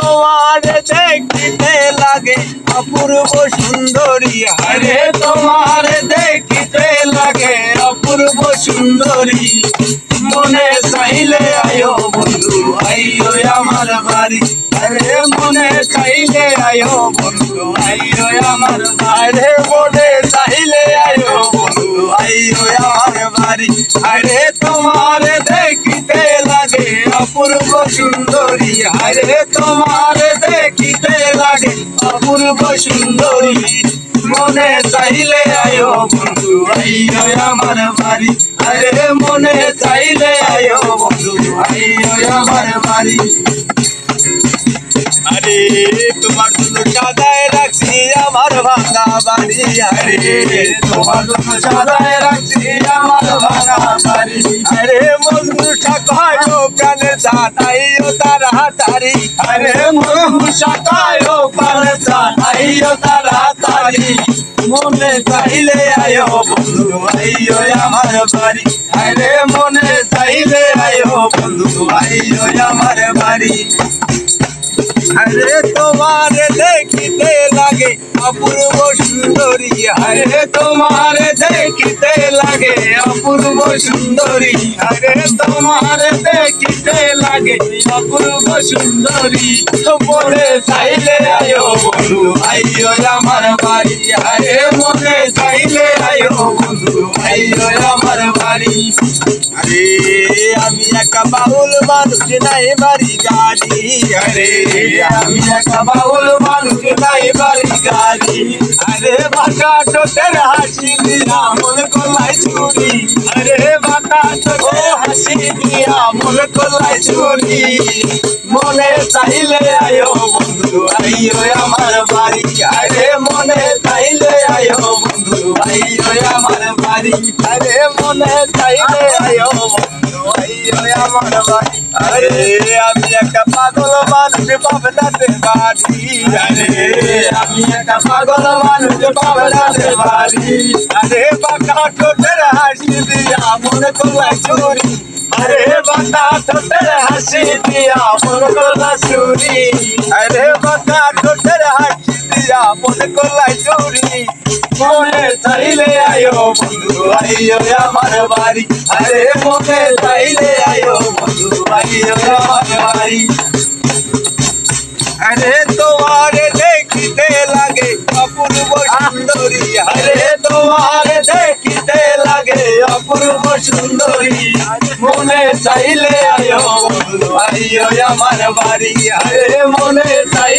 তোমার দেখিতে লাগে অপূর্ব সুন্দরী, আরে তোমার দেখিতে লাগে অপূর্ব সুন্দরী। মনে চাইলে আয়ো বন্ধু আইও আমার বাড়ি, আরে মনে চাইলে আয়ো বন্ধু আইও আমার বাড়ি, মনে চাইলে আয়ো বন্ধু আইও আমার বাড়ি। আরে তোমার দেখিতে লাগে অপূর্ব সুন্দরী, আরে তোমার দেখিতে লাগে অপূর্ব সুন্দরী। মনে চাইলে আয়ো বন্ধু আইও আমার বাড়ি, আরে মনে চাইলে আয়ো বন্ধু আইও আমার বাড়ি। আরে তোমার জন্য সাজায় রাখছি আমার ভাঙা বাড়ি, আরে তোমার জন্য সাজায় রাখছি আমার ভাঙা বাড়ি। আরে মজনুষা কয়ো প্রাণে জানাইও তাড়াতাড়ি, আরে মজনুষা কয়ো প্রাণে জানাইও তাড়াতাড়ি। মনে চাইলে আয়ো বন্ধু আইও আমার বাড়ি, আরে মনে চাইলে আয়ো বন্ধু আইও আমার বাড়ি। আরে তোমার দেখিতে লাগে অপূর্ব সুন্দরী, আরে তোমার দেখিতে লাগে অপূর্ব সুন্দরী, আরে তোমার দেখিতে লাগে অপূর্ব সুন্দরী। মনে চাইলে আয়ো বন্ধু আইও আমার বাড়ি, আরে মনে চাইলে আয়ো বন্ধু আইও আমার বাড়ি। আরে আমি একা বাউল মানুষ নাই বাড়ি গাড়ি, আরে আমি একা বাউল মানুষ নাই বাড়ি গাড়ি। আরে বাঁকা ঠোঁটের হাসি দিয়া মন করলাই চুরি, আরে বাঁকা ঠোঁটের হাসি দিয়া মন করলাই চুরি। মনে চাইলে আয়ো বন্ধু আইও আমার বাড়ি, আরে মনে চাইলে আয়ো বন্ধু আইও আমার বাড়ি, আরে মনে চাইলে আয়ো বন্ধু আইও আমার বাড়ি। আরে আমি একটা পাগল মানুষ পাবনাতে বাড়ি, আরে আমি একটা পাগল মানুষ পাবনাতে বাড়ি। আরে বাঁকা ঠোঁটের হাসি দিয়া মন করলাই চুরি, আরে বাঁকা ঠোঁটের হাসি দিয়া মন করলাই চুরি, আরে বাঁকা ঠোঁটের হাসি দিয়া মন করলাই চুরি। মনে চাইলে আয়ো বন্ধু আইও আমার বাড়ি, আরে মনে চাইলে আয়ো বন্ধু আইও আমার বাড়ি। আরে তোমার দেখিতে লাগে অপূর্ব সুন্দরী, আরে তোমার দেখিতে লাগে অপূর্ব সুন্দরী। মনে চাইলে আয়ো বন্ধু আইও আমার বাড়ি, আরে মনে চাইলে